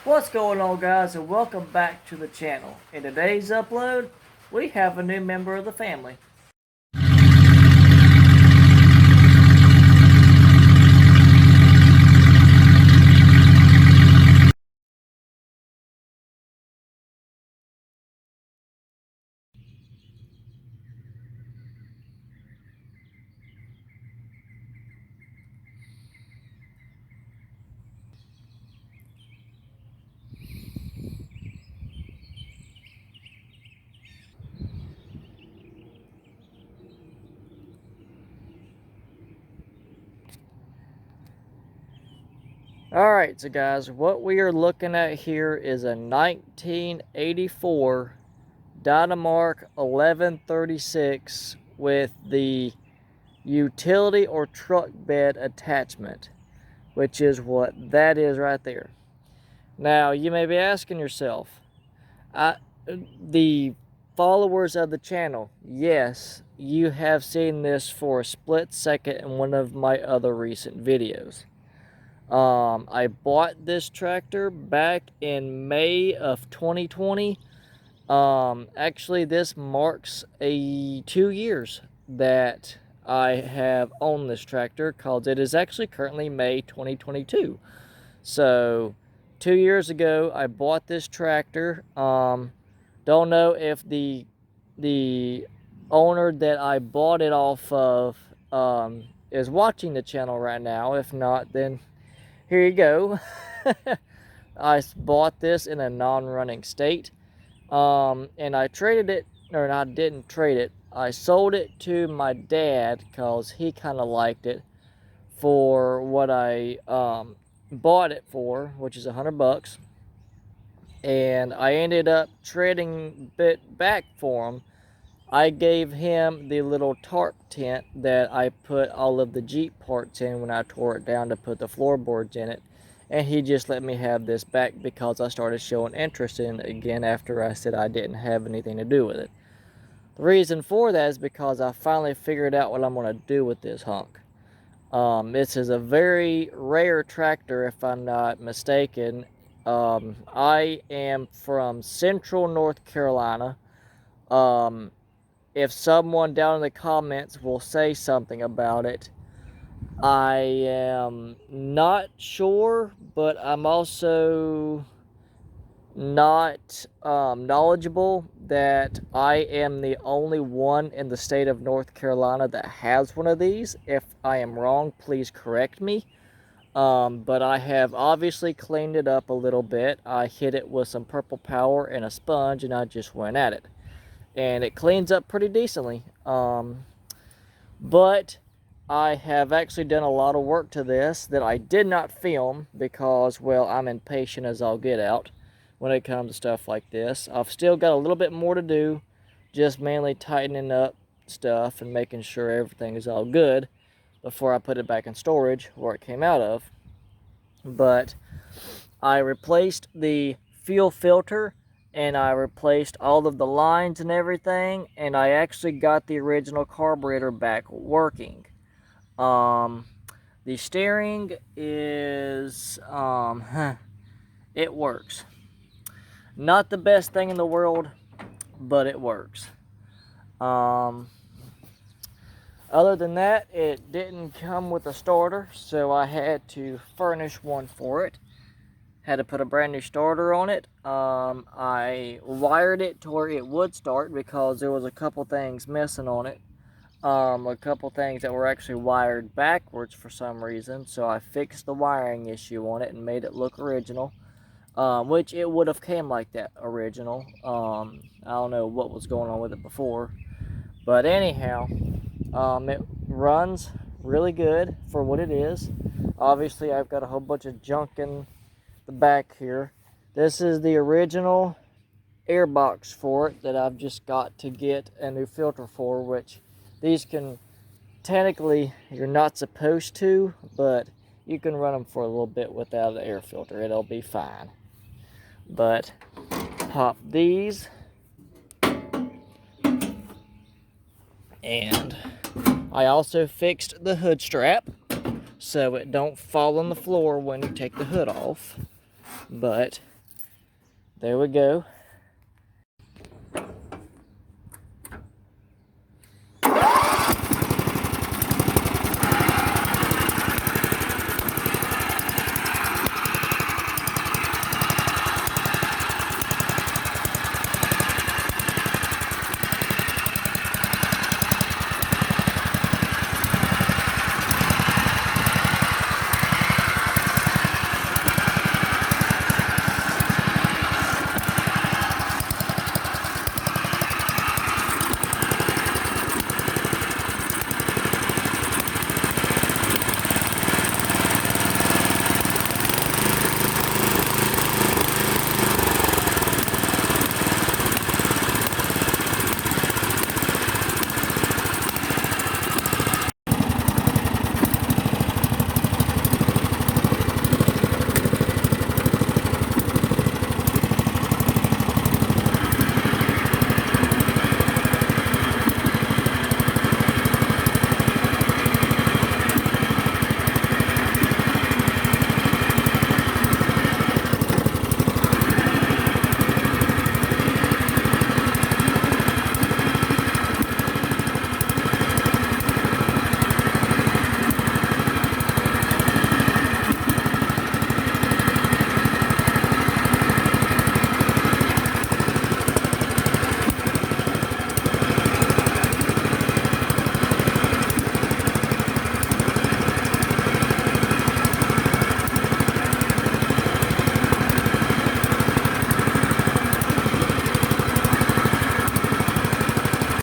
What's going on, guys, and welcome back to the channel. In today's upload, we have a new member of the family. Alright, so guys, what we are looking at here is a 1984 Dynamark 1136 with the utility or truck bed attachment, which is what that is right there. Now, you may be asking yourself, the followers of the channel, yes, you have seen this for a split second in one of my other recent videos. I bought this tractor back in May of 2020. Actually, this marks 2 years that I have owned this tractor, because it is actually currently May 2022. So 2 years ago, I bought this tractor. Don't know if the owner that I bought it off of is watching the channel right now. If not, then here you go. I bought this in a non-running state, and I traded it, or I didn't trade it. I sold it to my dad because he kind of liked it for what I bought it for, which is $100. And I ended up trading it back for him. I gave him the little tarp tent that I put all of the Jeep parts in when I tore it down to put the floorboards in it. And he just let me have this back because I started showing interest in it again after I said I didn't have anything to do with it. The reason for that is because I finally figured out what I'm going to do with this hunk. This is a very rare tractor, if I'm not mistaken. I am from Central North Carolina. If someone down in the comments will say something about it, I am not sure, but I'm also not knowledgeable that I am the only one in the state of North Carolina that has one of these. If I am wrong, please correct me. But I have obviously cleaned it up a little bit. I hit it with some purple power and a sponge, and I just went at it. And it cleans up pretty decently. But I have actually done a lot of work to this that I did not film because, well, I'm impatient as I'll get out when it comes to stuff like this. I've still got a little bit more to do, just mainly tightening up stuff and making sure everything is all good before I put it back in storage where it came out of. But I replaced the fuel filter, and I replaced all of the lines and everything, and I actually got the original carburetor back working. The steering is, it works. Not the best thing in the world, but it works. Other than that, it didn't come with a starter, so I had to furnish one for it. Had to put a brand new starter on it. I wired it to where it would start because there was a couple things missing on it. A couple things that were actually wired backwards for some reason, so I fixed the wiring issue on it and made it look original, which it would have came like that original. I don't know what was going on with it before, but anyhow, it runs really good for what it is. Obviously, I've got a whole bunch of junk in the back here. This is the original air box for it that I've just got to get a new filter for, which these can, technically, you're not supposed to, but you can run them for a little bit without an air filter. It'll be fine. But pop these, and I also fixed the hood strap so it don't fall on the floor when you take the hood off. But There we go.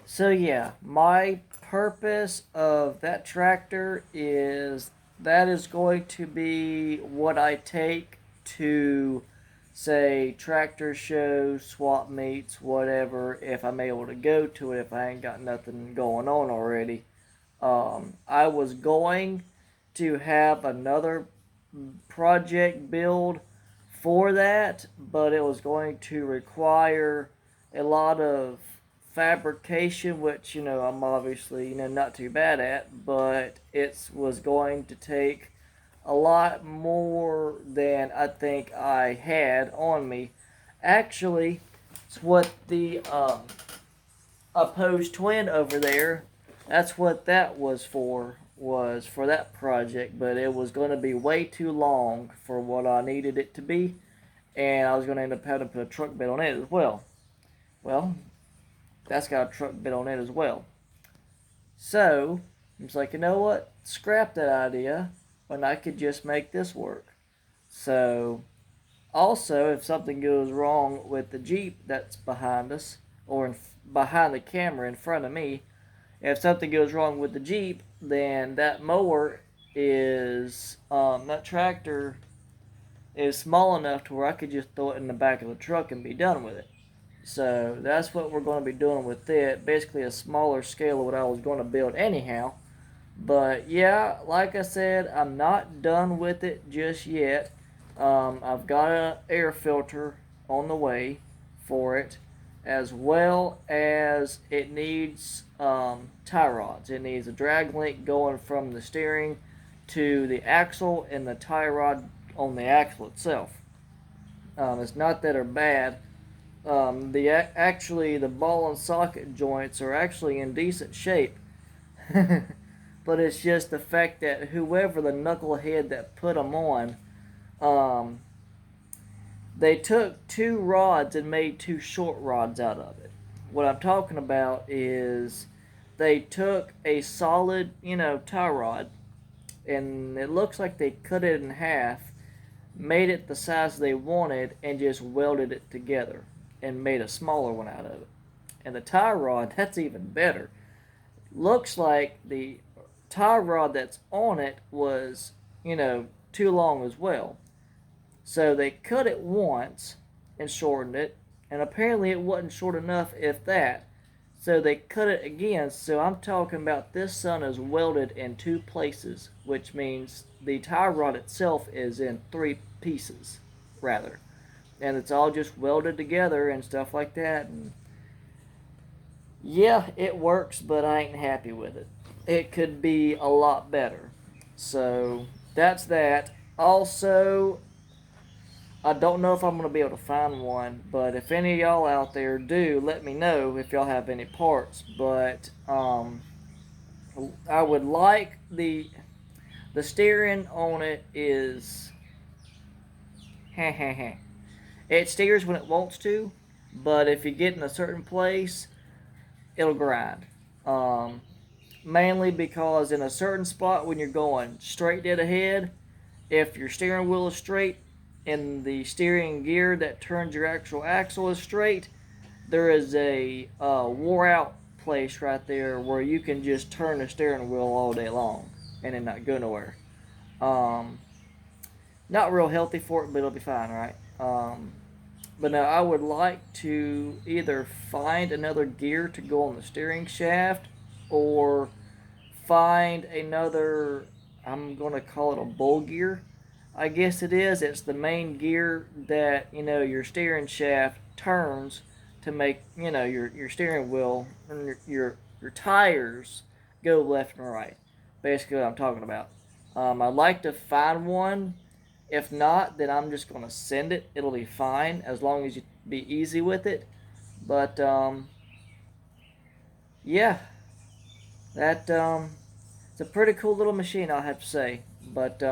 So yeah, my purpose of that tractor is that is going to be what I take to, say, tractor shows, swap meets, whatever, if I'm able to go to it, if I ain't got nothing going on already. I was going to have another project build for that, but it was going to require a lot of fabrication, which I'm obviously not too bad at, but it was going to take a lot more than I think I had on me. Actually, it's what the opposed twin over there. That's what that was for that project, but it was going to be way too long for what I needed it to be, and I was going to end up having to put a truck bed on it as well. Well, that's got a truck bed on it as well. So I was like, you know what? Scrap that idea, and I could just make this work. So also, if something goes wrong with the Jeep that's behind us, or behind the camera in front of me, if something goes wrong with the Jeep, then that mower is that tractor is small enough to where I could just throw it in the back of the truck and be done with it. So that's what we're going to be doing with it. Basically, a smaller scale of what I was going to build anyhow. But yeah, like I said, I'm not done with it just yet. I've got an air filter on the way for it, as well as it needs tie rods. It needs a drag link going from the steering to the axle and the tie rod on the axle itself. It's not that they're bad. Actually the ball and socket joints are actually in decent shape. But it's just the fact that whoever the knucklehead that put them on, um, they took two rods and made two short rods out of it. What I'm talking about is they took a solid, tie rod, and it looks like they cut it in half, made it the size they wanted, and just welded it together and made a smaller one out of it. And the tie rod, that's even better. Looks like the tie rod that's on it was, too long as well. So they cut it once and shortened it, and apparently it wasn't short enough, if that. So they cut it again. So I'm talking about this son is welded in two places, which means the tie rod itself is in three pieces, rather. And it's all just welded together and stuff like that. And yeah, it works, but I ain't happy with it. It could be a lot better. So that's that. Also, I don't know if I'm going to be able to find one, but if any of y'all out there do, let me know if y'all have any parts. But I would like the steering on it is it steers when it wants to, but if you get in a certain place, it'll grind. Um, Mainly because in a certain spot when you're going straight dead ahead, if your steering wheel is straight and the steering gear that turns your actual axle is straight, there is a wore out place right there where you can just turn the steering wheel all day long and it not go nowhere. Um, Not real healthy for it, but it'll be fine, right? But now I would like to either find another gear to go on the steering shaft or find another, I'm going to call it a bull gear. I guess it is. It's the main gear that, your steering shaft turns to make, your steering wheel and your tires go left and right. Basically what I'm talking about. I'd like to find one. If not, then I'm just going to send it. It'll be fine as long as you be easy with it. But yeah, that it's a pretty cool little machine, I'll have to say. But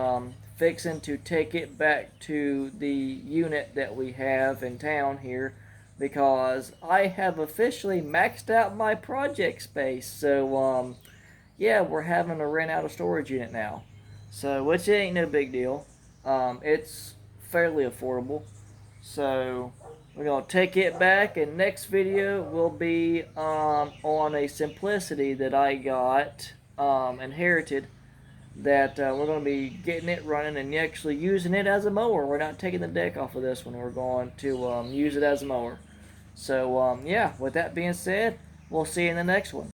fixing to take it back to the unit that we have in town here because I have officially maxed out my project space. So yeah, we're having to rent out a storage unit now. So which ain't no big deal. It's fairly affordable. So we're gonna take it back, and next video will be on a simplicity that I got inherited. That we're gonna be getting it running and actually using it as a mower. We're not taking the deck off of this one. We're going to use it as a mower. So yeah, with that being said, we'll see you in the next one.